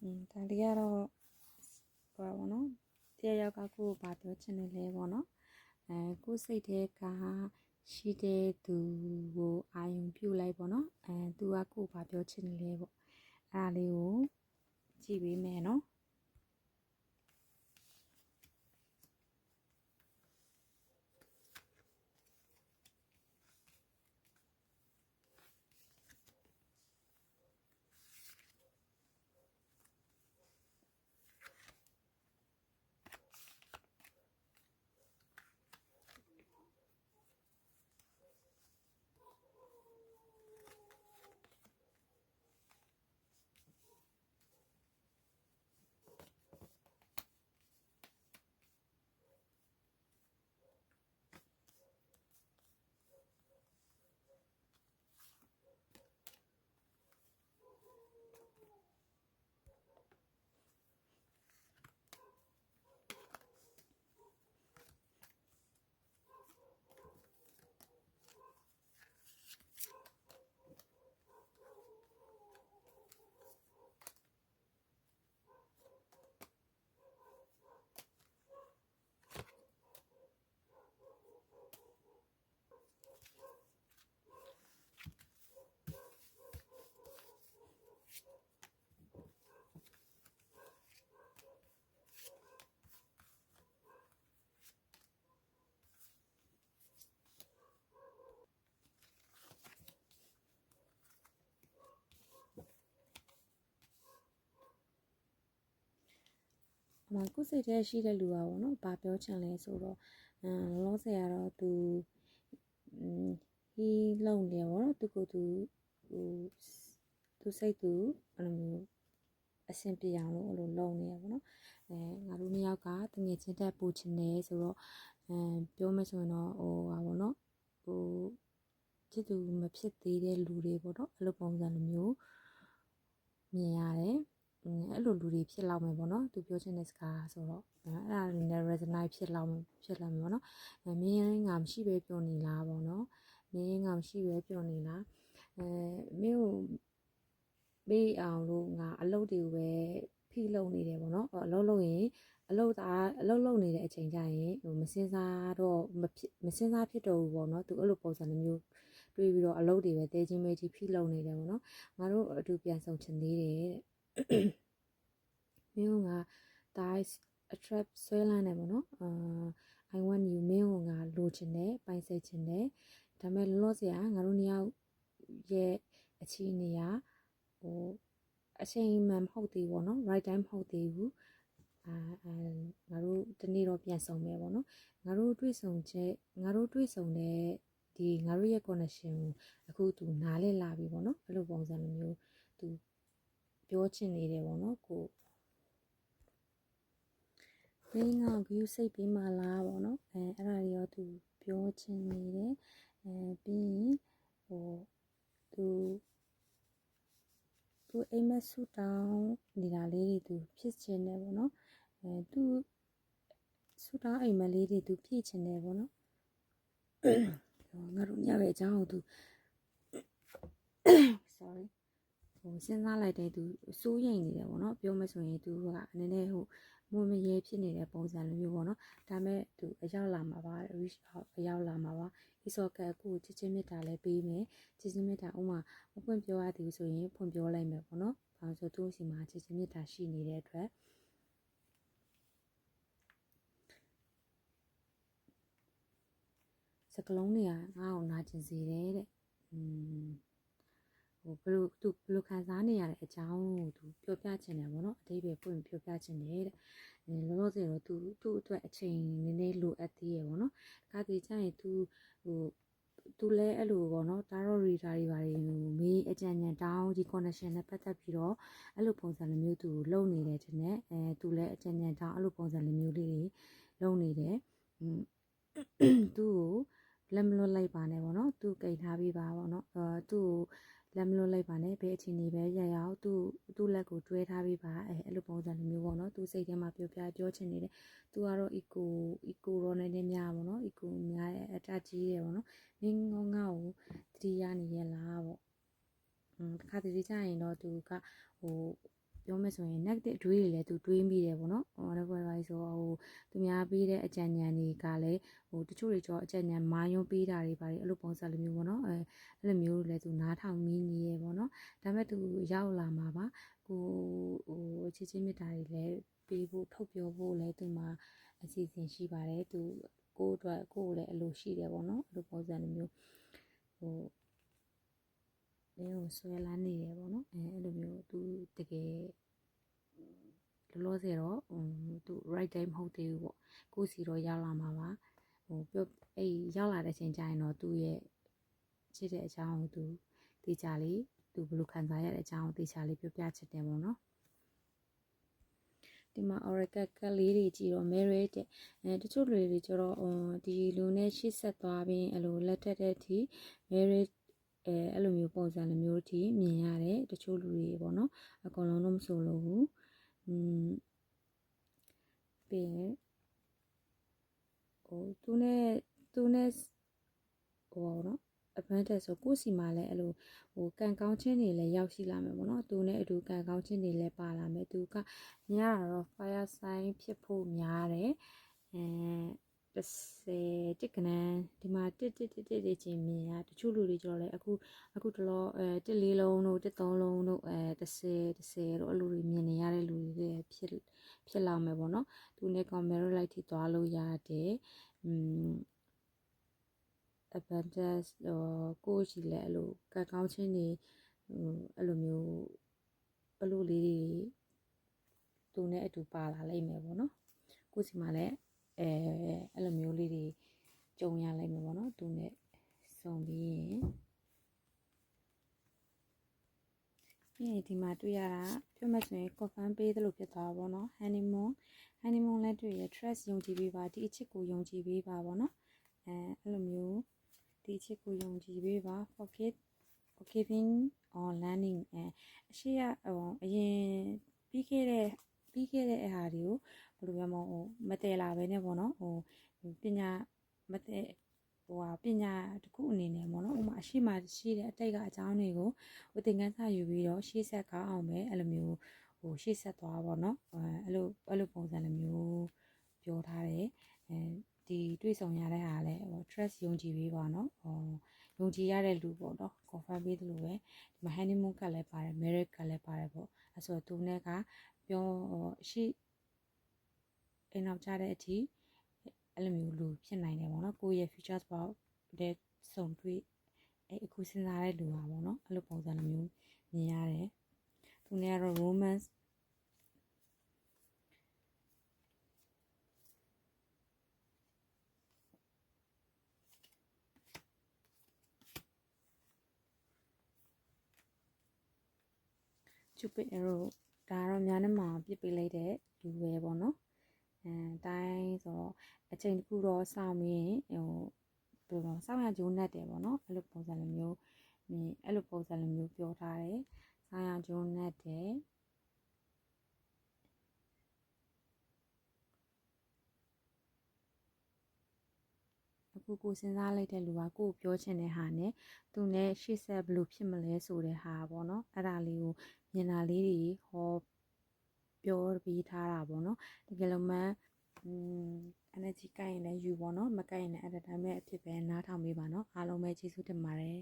ဒါလေးကတော့ဘာပေါ့နော်တရားရောက်ကကိုဘာပြောချင်တယ်လဲပေါ့နော်ကိုစိတ်တဲ့ကရှိတဲ့သူကိုအာယုံပြုတ်လိုက်ပေါ့နော်သူကကိုဘာပြောချင်တယ်လဲပေါ့အဲ့ဒါလေးကိုကြည့်ပေးမယ်နော်ကိုစိတ်ထဲရှိတဲ့လူကပေါ့နော်ဘာပြောချင်လဲဆိုတော့လောဆယ်ကတော့သူဟီးလုံနေပေါ့နော်သူကိုသူသူစိတ်သူအဲ့လိုမျိုးအဆင်ပြေအောင်လို့အဲ့လိုလုံနေရပေါ့နော်ငါတို့နှစ်ယောက်ကတငယ်ချင်းတက်ပူချင်တယ်ဆိုတော့ပြောမယ်ဆိုရင်တော့ဟာပေါ့နော်ချစ်သူမဖြစ်သေးတဲ့လူတွေပေါ့နော်အဲ့လိုပုံစံမျိုးမြင်ရတယ်အဲ့လိုလူတွေဖြစ်လောက်မယ်ပေါ့နော်သူပြောချင်တဲ့စကားဆိုတော့အဲ့ဒါလည်း resonate ဖြစ်လာမယ်ပေါ့နော်မင်းငါမရှိပဲပြောနေလားပေါ့နော်မင်းငါမရှိပဲပြောနေလားမင်းကိုဘေးအောင်လို့ငါအလုပ်တွေကိုပဲဖိလုပ်နေတယ်ပေါ့နော်အလုပ်လုပ်ရင်အလုပ်လုပ်နေတဲ့အချိန်ကျရင်မစင်စားတော့မစင်စားဖြစ်တော့ဘူးပေါ့နော်သူအဲ့လိုပုံစံမျိုးတွေးပြီးတော့အလုပ်တွေပဲတဲချင်းပဲကြီးဖိလုပ်နေတယ်ပေါ့နော်ငါတို့အတူပြန်ဆောင်ချင်သေးတယ်တဲ့မင်းကဒါattract ဆွဲလန်းနေပေါ့နော် I want you မင်းကငါလိုချင်တယ်ပိုင်စိတ်ချင်တယ်ဒါပေမဲ့လောဆရာငါတို့နှစ်ယောက်ရဲ့အခြေအနေကအချိန်မှန်မဟုတ်သေးဘူးเนาะ right time မဟုတ်သေးဘူးငါတို့ဒီနေ့တော့ပြန်ဆောင်မယ်ပေါ့နော်ငါတို့တွေ့ဆုံတဲ့ဒီငါတို့ရဲ့ connection ကိုအခုသူနားလဲလာပြီပေါ့နော်အဲ့လိုပုံစံမျိုးသူပြောချင်နေတယ်ပေါ့နော်ကိုမင်းက view စိတ်ပေးမှလားပေါ့နော်အဲ့ဒါတွေရောသူပြောချင်နေတယ်ပြီးရင်သူအိမ်မက်ဆူတောင်းနေတာလေးတွေသူဖြစ်ချင်တယ်ပေါ့နော်သူဆူတောင်းအိမ်မက်လေးတွေသူဖြည့်ချင်တယ်ပေါ့နော်ငါတို့ညရဲ့အကြောင်းကိုသူ sorry စဉ်းစားလိုက်တဲ့သူစိုးရိမ်နေတယ်ပေါ့နော်ပြောမယ်ဆိုရင်သူကနည်းနည်းမွေမရဲဖြစ်နေတဲ့ပုံစံမျိုးပေါ့နော်ဒါမဲ့သူအရောက်လာမှာပါ reach out အရောက်လာမှာပါဒီဆိုကအခုချစ်ချင်းမြတ်တာလည်းပေးမယ်ချစ်ချင်းမြတ်တာဥမာမဖွင့်ပြောရသည်ဆိုရင်ဖွင့်ပြောလိုက်မယ်ပေါ့နော်ဘာလို့ဆိုသူ့စီမှာချစ်ချင်းမြတ်တာရှိနေတဲ့အတွက်စကလုံးတွေကငါ့ကိုနာကျင်စေတယ်တဲ့ဘလို့ခံစားနေရတဲ့အကြောင်းကိုသူပြောပြချင်တယ်ပေါ့နော်အတိတ်ပဲပွင့်ပြောပြချင်တယ်တဲ့လောလောဆယ်တော့သူ့အတွက်အချိန်နည်းနည်းလိုအပ်သေးရပေါ့နော်ဒါကြကြရင်သူလည်းအဲ့လိုပေါ့နော်တာရောရီတာတွေပါတယ်မေးအကြံဉာဏ်တောင်းဒီ connection နဲ့ပတ်သက်ပြီးတော့အဲ့လိုပုံစံမျိုးသူလုပ်နေတယ်တဲ့သူလည်းအကြံဉာဏ်တောင်းအဲ့လိုပုံစံမျိုးလေးတွေလုပ်နေတယ်သူ့ကိုလက်မလွတ်လိုက်ပါနဲ့ပေါ့နော်သူကိတ်ထားပြီးပါပေါ့နော်သူ့ကိုလက်မလွတ်လိုက်ပါနဲ့ဘယ်အချိန်နေပဲရရအောင်သူ့လက်ကိုတွဲထားပြီးပါအဲ့လိုပုံစံမျိုးပေါ့နော်သူစိတ်ထဲမှာပြောချင်နေတယ်သူကတော့ eco ရောနည်းနည်းများပေါ့နော် eco များတဲ့အတကြီးတယ်ပေါ့နော်မင်းငေါငါ့ကိုတတိယနေရလားပေါ့တခါတလေကြရင်တော့သူက ပြောမယ်ဆိုရင် negative တွေးတွေလည်းသူတွေးမိတယ်ပေါ့နော်ဒါပေါ်ပါဆိုသူများပေးတဲ့အကြံဉာဏ်တွေကလည်းတချို့တွေကျော်အကြံဉာဏ်မာယွန်းပေးတာတွေပါတယ်အဲ့လိုပုံစံလိုမျိုးပေါ့နော်အဲ့လိုမျိုးလည်းသူနားထောင်မိနေရပေါ့နော်ဒါပေမဲ့သူရောက်လာမှာပါကိုချစ်ချင်းမြတ်တာတွေလည်းပေးဖို့ထုတ်ပြောဖို့လည်းသူမှာအစီအစဉ်ရှိပါတယ်သူကိုအတွက်ကိုလည်းအလိုရှိတယ်ပေါ့နော်အဲ့လိုပုံစံလိုမျိုးဆွဲလန်းနေတယ်ပေါ့နော်အဲ့လိုမျိုးသူတကယ်လောလောဆယ်တော့သူ right time မဟုတ်သေးဘူးပေါ့ကိုစီတော့ရောက်လာမှာပါပြောအဲ့ရောက်လာတဲ့ချိန်ကျရင်တော့သူ့ရဲ့ချစ်တဲ့အကြောင်းကိုသူတေချာလေးသူဘယ်လိုခံစားရတဲ့အကြောင်းကိုတေချာလေးပြောပြချင်တယ်ပေါ့နော်ဒီမှာ oracle ကလေးတွေကြည့်တော့ married တဲ့တချို့လူတွေကျတော့ဒီလူနဲ့ရှေ့ဆက်သွားပြီးအဲ့လိုလက်ထက်တဲ့အထိ married အဲ့လိုမျိုးပုံစံလိုမျိုးအထိမြင်ရတယ်တချို့လူတွေပေါ့နော်အကုန်လုံးတော့မဆိုလို့ဘူးပြီးရင်သူနဲ့ဟိုနော်advantage ဆိုကိုစီမှာလည်းအဲ့လိုကံကောင်းခြင်းတွေလည်းရောက်ရှိလာမယ်ပေါ့နော်သူနဲ့အတူကံကောင်းခြင်းတွေလည်းပါလာမယ်သူကများတာတော့ fire sign ဖြစ်ဖို့များတယ်30တစ်ကနန်းဒီမှာတစ်ချင်းမြင်ရတချို့လူတွေကျတော့လည်းအခုတလောတစ်လေးလုံးတို့တစ်သုံးလုံးတို့30တို့အဲ့လိုတွေမြင်နေရတဲ့လူတွေဖြစ်လာမယ်ပေါ့နော်သူနဲ့ camera light ထိသွားလို့ရတယ်advantage ကိုရှိလဲအဲ့လိုကကောင်းချင်းတွေအဲ့လိုမျိုးအဲ့လိုလေးတွေသူနဲ့အတူပါလာလိမ့်မယ်ပေါ့နော်ကိုစီမှာလည်းအဲ့လိုမျိုးလေးတွေကြုံရလိမ့်မယ်ပေါ့နော်သူနဲ့ဆုံပြီးရင်ဒီမှာတွေ့ရတာပြောမှဆိုရင် confirm ပေးသလိုဖြစ်သွားပါဘောနော် honeymoon လည်းတွေ့ရ trust ယုံကြည်ပေးပါဒီအချစ်ကိုယုံကြည်ပေးပါဘောနော်အဲ့လိုမျိုးဒီအချစ်ကိုယုံကြည်ပေးပါ forgiving or learning အရှိရအရင်ပြီးခဲ့တဲ့အဟာတွေကိုဘယ်လိုပြောမလဲမတည်လာပဲနဲ့ပေါ့နော်ပညာမတည်ပညာတစ်ခုအနေနဲ့ပေါ့နော်ဥမာအရှိမှရှိတဲ့အတိတ်ကအကြောင်းတွေကိုသင်ခန်းစာယူပြီးတော့ရှေ့ဆက်ကောင်းအောင်ပဲအဲ့လိုမျိုးရှေ့ဆက်သွားပါတော့အဲ့လိုပုံစံလိုမျိုးပြောထားတယ်ဒီတွေ့ဆုံရတဲ့ဟာလဲtrust ယုံကြည်ပေးပါနော်ယုံကြည်ရတဲ့လူပေါ့နော် confirm ပေးသလိုပဲဒီမှာ honeymoon ကလည်းပါတယ် marriage ကလည်းပါတယ်ပေါ့အဲ့ဆိုသူနဲ့ကပြောရှိအိမ်နောက်ကြတဲ့အထိအဲ့လိုမျိုးလူဖြစ်နိုင်တယ်ပေါ့နော်ကိုယ့်ရဲ့ future spouse တဲ့စုံတွေ့အခုစဉ်းစားတဲ့လူပါပေါ့နော်အဲ့လိုပုံစံလိုမျိုးမြင်ရတယ်သူနဲ့ကတော့ romance Cupid arrow ဒါကတော့များနဲ့မှာပြစ်ပေးလိုက်တဲ့လူပဲပေါ့နော်တိုင်းဆိုတော့အချိန်တစ်ခုတော့စောင့်ပြီးဘယ်လိုစောင့်ရကြိုးနဲ့တယ်ပေါ့နော်အဲ့လိုပုံစံလိုမျိုးပြောထားတယ်စောင့်ရကြိုးနဲ့တယ်အခုကိုစဉ်းစားလိုက်တဲ့လူကကိုပြောချင်တဲ့ဟာနဲ့သူနဲ့ရှေ့ဆက်ဘယ်လိုဖြစ်မလဲဆိုတဲ့ဟာပေါ့နော်အဲ့ဒါလေးကိုမြင်တာလေးတွေဟောပြောပြီးထားတာပေါ့နော်တကယ်လို့မှenergy ကိုက်ရင်လည်းယူပေါ့နော်မကိုက်ရင်လည်းအဲ့ဒါတိုင်းပဲအဖြစ်ပဲနားထောင်ပေးပါနော်အားလုံးပဲကျေးဇူးတင်ပါတယ်